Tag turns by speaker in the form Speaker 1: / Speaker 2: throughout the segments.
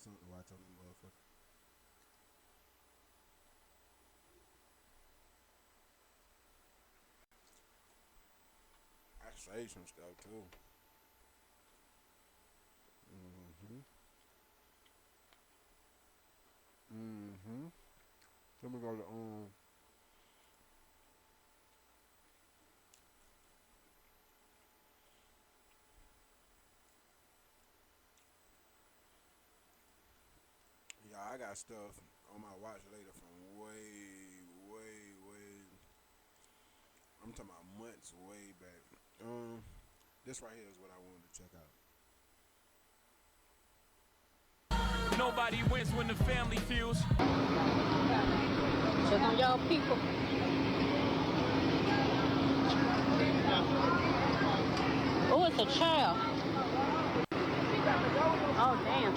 Speaker 1: something to watch on the motherfucker. I say some stuff too. Mm-hmm. Mm-hmm. Then we go to yeah, I got stuff on my watch later from way. I'm talking about months way back. This right here is what I wanted to check out.
Speaker 2: Nobody wins when the family feels.
Speaker 3: Check on y'all people. Oh, it's a child. Oh, damn.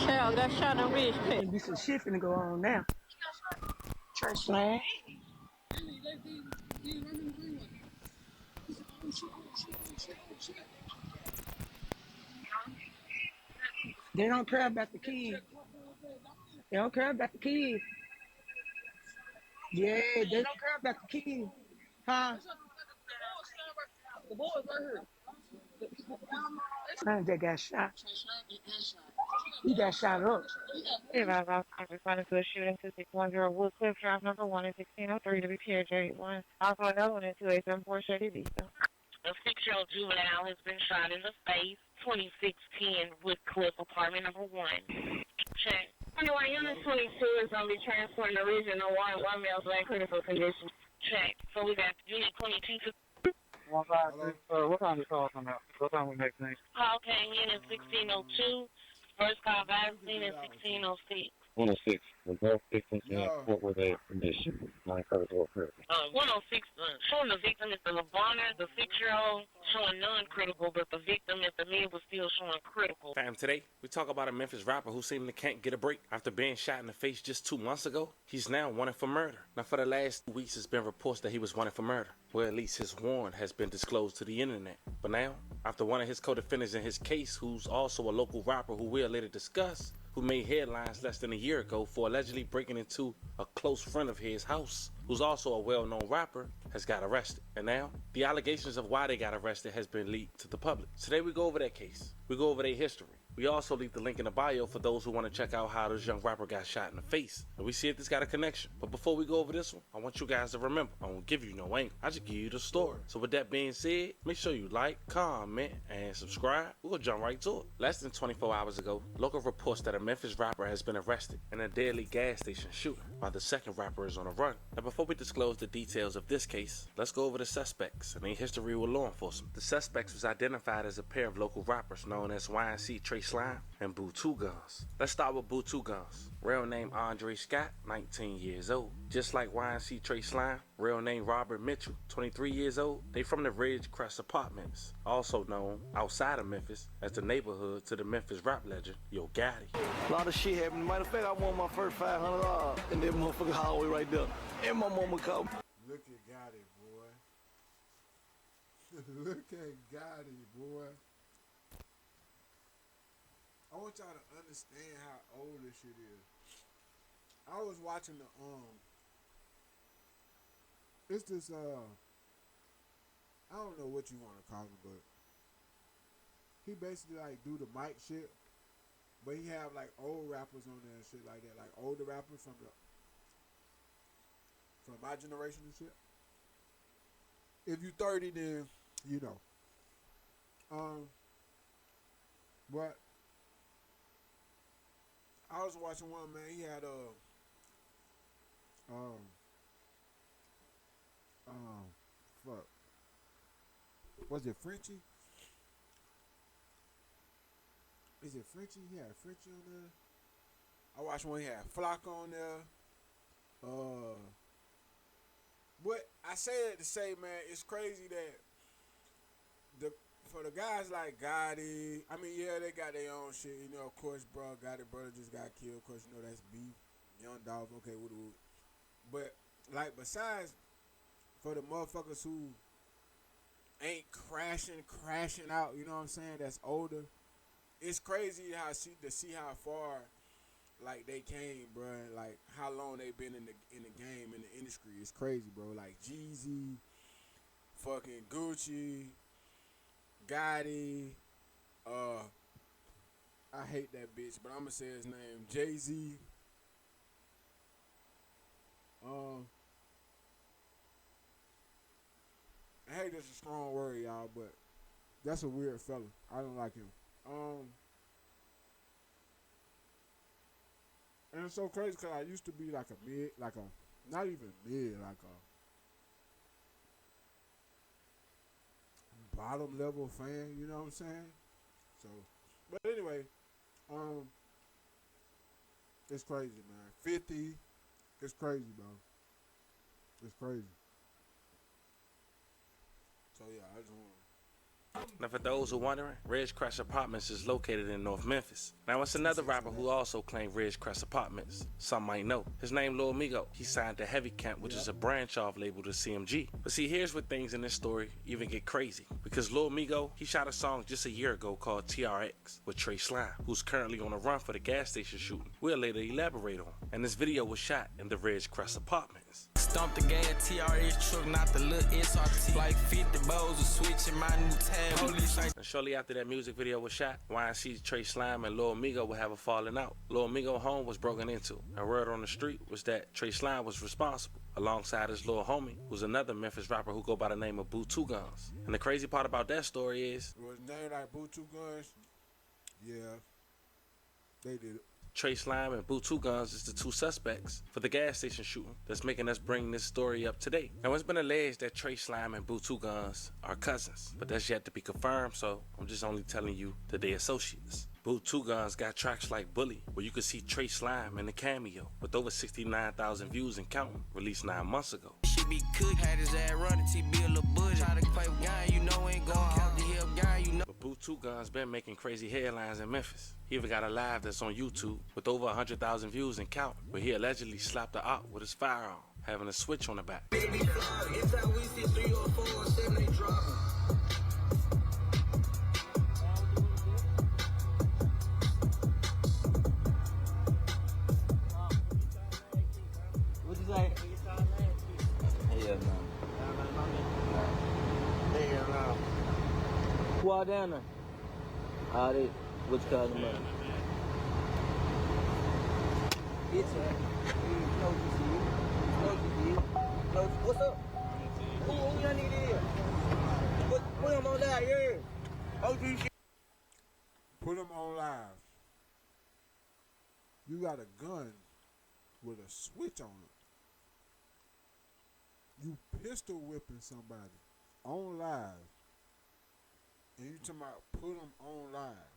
Speaker 3: Child got shot in Ridge Pit.
Speaker 4: Be some shit finna go on now. Trash man. They don't care about the kids. They don't care about the kids. Yeah, they don't care about the kids. Huh? The boys right here. Man, they got shot. He got shot up.
Speaker 5: Hey, Rob, I'm responding to a shooting 2610 Woodcliff Drive, number 1 and 1603 to be PRJ1. Also, another one in 2874 Shady Vista. A 6-year-old juvenile has been shot in the face, 2610 Woodcliff, apartment number 1. Check. Anyway, Unit 22 is going to be transporting the Regional 1 male's in critical condition. Check. So we got Unit 22 to...
Speaker 1: Hello?
Speaker 5: What time is call come out? What time we make things? Call came in at 1602. First call
Speaker 1: You can
Speaker 5: vaccine
Speaker 1: do
Speaker 5: at
Speaker 1: that one too.
Speaker 5: 1606. 106. The both victims in
Speaker 1: Yeah.
Speaker 5: court with a condition. Non-critical. 106. Showing the victim is the LeBronner, the 6-year-old, showing non-critical, but the victim at the mid was still showing critical.
Speaker 2: Fam, today we talk about a Memphis rapper who seemingly can't get a break after being shot in the face just 2 months ago. He's now wanted for murder. Now, for the last 2 weeks, it's been reports that he was wanted for murder. Well, at least his warrant has been disclosed to the internet. But now, after one of his co-defendants in his case, who's also a local rapper who we'll later discuss, who made headlines less than a year ago for allegedly breaking into a close friend of his house, who's also a well-known rapper, has got arrested. And now, the allegations of why they got arrested has been leaked to the public. Today we go over that case. We go over their history. We also leave the link in the bio for those who want to check out how this young rapper got shot in the face. And we see if this got a connection. But before we go over this one, I want you guys to remember, I won't give you no angle. I just give you the story. So with that being said, make sure you like, comment, and subscribe. We'll jump right to it. Less than 24 hours ago, local reports that a Memphis rapper has been arrested in a deadly gas station shooting, while the second rapper is on a run. Now before we disclose the details of this case, let's go over the suspects and their history with law enforcement. The suspects was identified as a pair of local rappers known as YNC Trey Slime and Boo Two Guns. Let's start with Boo Two Guns. Real name Andre Scott, 19 years old. Just like YNC Trey Slime, real name Robert Mitchell, 23 years old. They from the Ridgecrest Apartments, also known outside of Memphis as the neighborhood to the Memphis rap legend Yo Gotti.
Speaker 6: A lot of shit happened. Matter of fact, I won my first $500 in that motherfucking hallway right there. And my mama called me.
Speaker 1: Look at Gotti, boy. Look at Gotti, boy. I want y'all to understand how old this shit is. I was watching the it's this I don't know what you want to call it, but he basically like do the mic shit, but he have like old rappers on there and shit like that, like older rappers from my generation and shit. If you 30, then you know. But I was watching one, man. He had um fuck, was it Frenchie? Is it Frenchie? He had Frenchie on there. I watched one. He had Flock on there. Uh, but I say that to say, man, it's crazy that for the guys like Gotti, I mean, yeah, they got their own shit. You know, of course, bro, Gotti brother just got killed. Of course, you know that's beef. Young Dolph, okay, wood. But like, besides for the motherfuckers who ain't crashing out, you know what I'm saying? That's older. it's crazy to see how far like they came, bro. Like how long they been in the game, in the industry. It's crazy, bro. Like Jeezy, fucking Gucci, Gotti. I hate that bitch, but I'm gonna say his name, Jay-Z. I hate that's a strong word, y'all, but that's a weird fella. I don't like him. And it's so crazy because I used to be like a mid, like a, not even mid, like a bottom level fan, you know what I'm saying? So, but anyway, it's crazy, man. 50, it's crazy, bro. It's crazy. So yeah, I just want.
Speaker 2: Now, for those who are wondering, Ridgecrest Apartments is located in North Memphis. Now, it's another rapper who also claimed Ridgecrest Apartments. Some might know. His name Lil Migo. He signed to Heavy Camp, which is a branch off label to CMG. But see, here's where things in this story even get crazy. Because Lil Migo, he shot a song just a year ago called TRX with Trey Slime, who's currently on a run for the gas station shooting. We'll later elaborate on. And this video was shot in the Ridgecrest Apartments.
Speaker 7: Stomp the gas, TRS truck, not the little SRT. Like 50 bowls of switching my new tab. Police like.
Speaker 2: And shortly after that music video was shot, YNC, Trey Slime, and Lil Migo would have a falling out. Lil Migo home was broken into, and word on the street was that Trey Slime was responsible, alongside his little homie, who's another Memphis rapper who go by the name of Boo Two Guns. And the crazy part about that story is,
Speaker 1: Was named like Boo Two Guns? Yeah, they did it.
Speaker 2: Trey Slime and Boo Two Guns is the two suspects for the gas station shooting that's making us bring this story up today. Now, it's been alleged that Trey Slime and Boo Two Guns are cousins, but that's yet to be confirmed, so I'm just only telling you that they associates. Boo Two Guns got tracks like Bully, where you can see Trey Slime in the cameo, with over 69,000 views and counting, released 9 months ago.
Speaker 7: Should be cooked, had his ass running, be a little budget. Try to play with gang, you know ain't going out to help gang, you know.
Speaker 2: But Boo Two Guns been making crazy headlines in Memphis. He even got a live that's on YouTube with over 100,000 views and counting, where he allegedly slapped the op with his firearm, having a switch on the back.
Speaker 7: Anytime we see 3 or 4 or 7, they dropping.
Speaker 4: What you say?
Speaker 8: Hell no.
Speaker 4: Hell no.
Speaker 8: Who all down there? All they, what you call them?
Speaker 4: Bitch, what's up? Who y'all nigga is? Put him on live, yeah. OG shit.
Speaker 1: Put them on live. You got a gun with a switch on it. You pistol whipping somebody on live. And you talking about put them on live.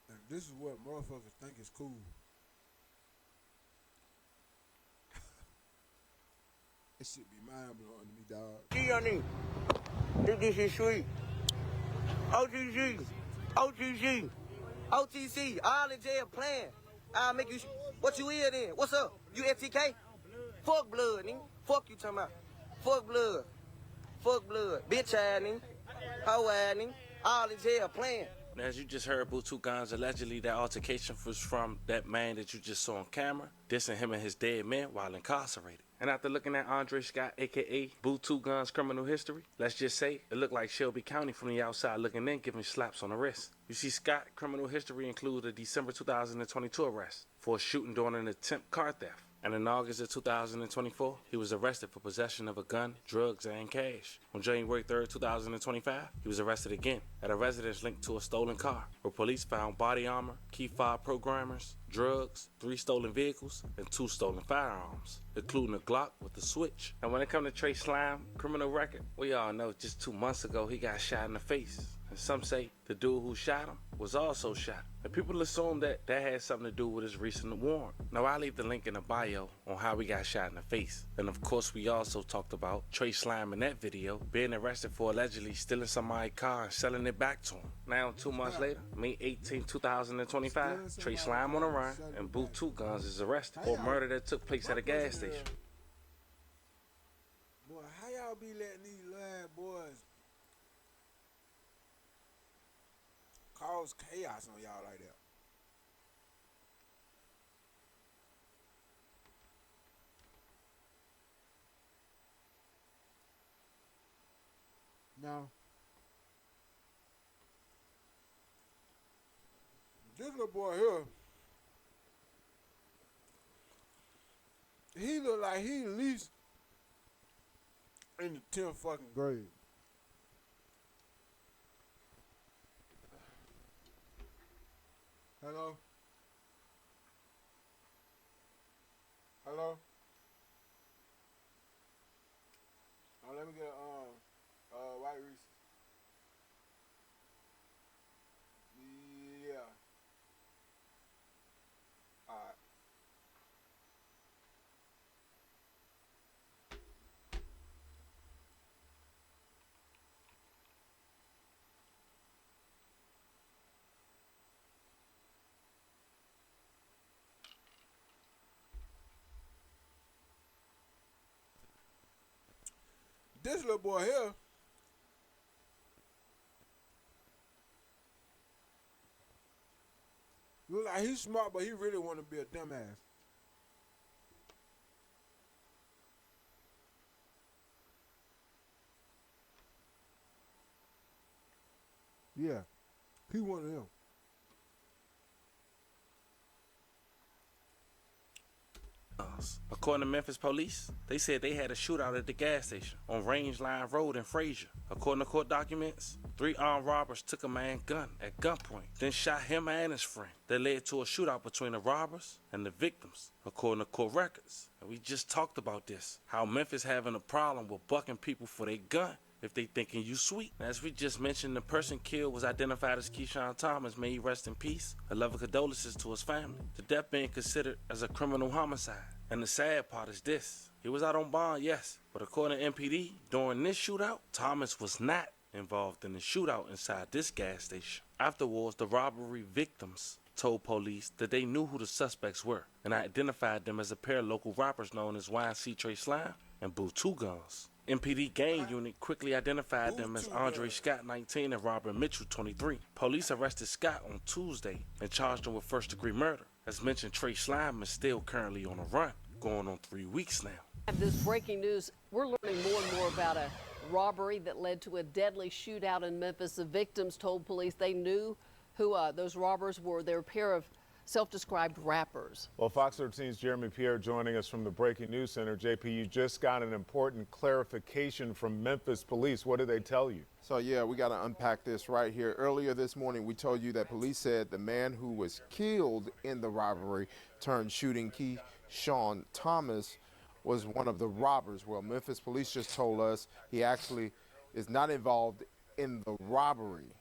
Speaker 1: And this is what motherfuckers think is cool. It should be mind blowing to me, dog.
Speaker 4: G on him. This is sweet. OGG. OGG. OTC. All in jail playing. I'll make you. What you is then? What's up? You FTK? Fuck blood, nigga. Fuck you talking about. Fuck blood. Fuck blood. Bitch ass, nigga. Hoe ass, nigga. All in jail playing.
Speaker 2: Now, as you just heard, Boo Two Guns, allegedly that altercation was from that man that you just saw on camera, dissing him and his dead men while incarcerated. And after looking at Andre Scott, a.k.a. Boo Two Guns' criminal history, let's just say it looked like Shelby County from the outside looking in, giving slaps on the wrist. You see, Scott's criminal history includes a December 2022 arrest for a shooting during an attempt car theft. And in August of 2024, he was arrested for possession of a gun, drugs, and cash. On January 3rd, 2025, he was arrested again at a residence linked to a stolen car, where police found body armor, key fob programmers, drugs, 3 stolen vehicles, and 2 stolen firearms, including a Glock with a switch. And when it comes to Trey Slime criminal record, we all know just 2 months ago he got shot in the face. And some say the dude who shot him was also shot. And people assume that had something to do with his recent warrant. Now, I'll leave the link in the bio on how he got shot in the face. And of course, we also talked about Trey Slime in that video being arrested for allegedly stealing somebody's car and selling it back to him. Now, 2 months later, May 18, 2025, Trey Slime on the run and Boo Two Guns is arrested for a murder that took place at a gas station.
Speaker 1: Boy, how y'all be letting these little ass boys cause chaos on y'all like that. Now, this little boy here, he look like he at least in the 10th fucking grade. Hello? Hello? Oh, let me get white Reese's. Yeah. Alright. This little boy here, look like he's smart, but he really want to be a dumbass. Yeah, he one of them.
Speaker 2: According to Memphis police, they said they had a shootout at the gas station on Range Line Road in Frazier. According to court documents, 3 armed robbers took a man's gun at gunpoint, then shot him and his friend. That led to a shootout between the robbers and the victims, according to court records. And we just talked about this, how Memphis having a problem with bucking people for their gun if they thinking you sweet. As we just mentioned, the person killed was identified as Keyshawn Thomas. May he rest in peace. A love of condolences to his family. The death being considered as a criminal homicide. And the sad part is this. He was out on bond, yes, but according to MPD, during this shootout, Thomas was not involved in the shootout inside this gas station. Afterwards, the robbery victims told police that they knew who the suspects were and identified them as a pair of local rappers known as YNC Trey Slime and Boo Two Guns. MPD gang unit quickly identified them as Andre Scott, 19, and Robert Mitchell, 23. Police arrested Scott on Tuesday and charged him with first-degree murder. As mentioned, Trey Slime is still currently on a run, going on 3 weeks now.
Speaker 9: This breaking news, we're learning more and more about a robbery that led to a deadly shootout in Memphis. The victims told police they knew who those robbers were. They're a pair of self-described rappers.
Speaker 10: Well, Fox 13's Jeremy Pierre joining us from the Breaking News Center. JP, you just got an important clarification from Memphis police. What did they tell you?
Speaker 11: So, yeah, we got to unpack this right here. Earlier this morning, we told you that police said the man who was killed in the robbery turned shooting Keyshawn Thomas was one of the robbers. Well, Memphis police just told us he actually is not involved in the robbery.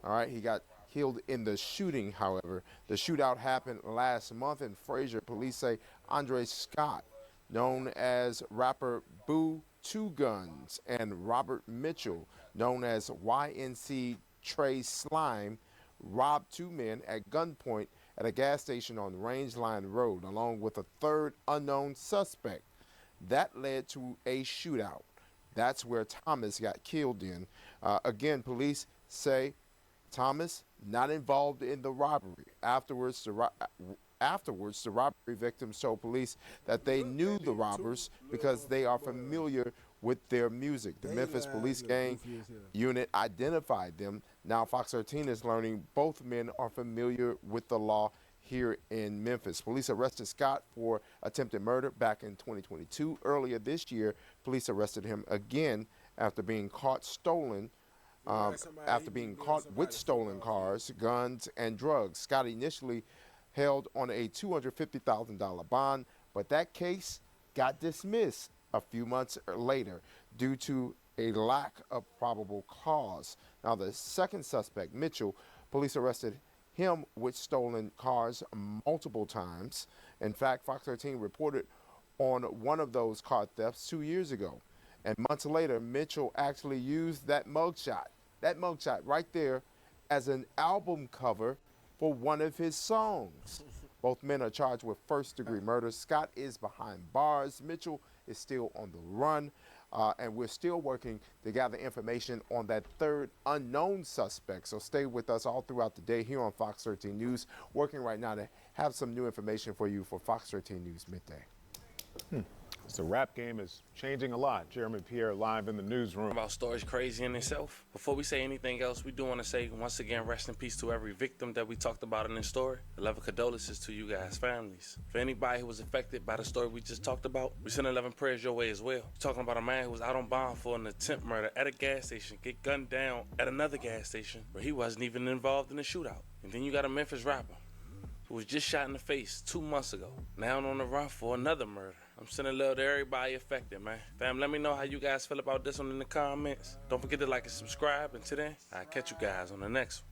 Speaker 11: All right, he got killed in the shooting, however. The shootout happened last month in Frazier. Police say Andre Scott, known as rapper Boo Two Guns, and Robert Mitchell, known as YNC Trey Slime, robbed 2 men at gunpoint at a gas station on Range Line Road, along with a third unknown suspect. That led to a shootout. That's where Thomas got killed in. Again, police say Thomas not involved in the robbery. Afterwards, the robbery victims told police that they knew the robbers because they are familiar with their music. The Memphis police gang unit identified them. Now Fox 13 is learning both men are familiar with the law here in Memphis. Police arrested Scott for attempted murder back in 2022. Earlier this year, police arrested him again after being caught with stolen cars, guns, and drugs. Scott initially held on a $250,000 bond, but that case got dismissed a few months later due to a lack of probable cause. Now, the second suspect, Mitchell, police arrested him with stolen cars multiple times. In fact, Fox 13 reported on one of those car thefts 2 years ago. And months later, Mitchell actually used that mugshot right there, as an album cover for one of his songs. Both men are charged with first-degree murder. Scott is behind bars. Mitchell is still on the run. and we're still working to gather information on that third unknown suspect. So stay with us all throughout the day here on Fox 13 News, working right now to have some new information for you for Fox 13 News Midday.
Speaker 10: The rap game is changing a lot. Jeremy Pierre live in the newsroom.
Speaker 2: About stories crazy in itself. Before we say anything else, we do want to say once again, rest in peace to every victim that we talked about in this story. A love of condolences to you guys' families. For anybody who was affected by the story we just talked about, we send 11 prayers your way as well. We're talking about a man who was out on bond for an attempt murder at a gas station, get gunned down at another gas station where he wasn't even involved in the shootout. And then you got a Memphis rapper who was just shot in the face 2 months ago, now on the run for another murder. I'm sending love to everybody affected, man. Fam, let me know how you guys feel about this one in the comments. Don't forget to like and subscribe. And today, I'll catch you guys on the next one.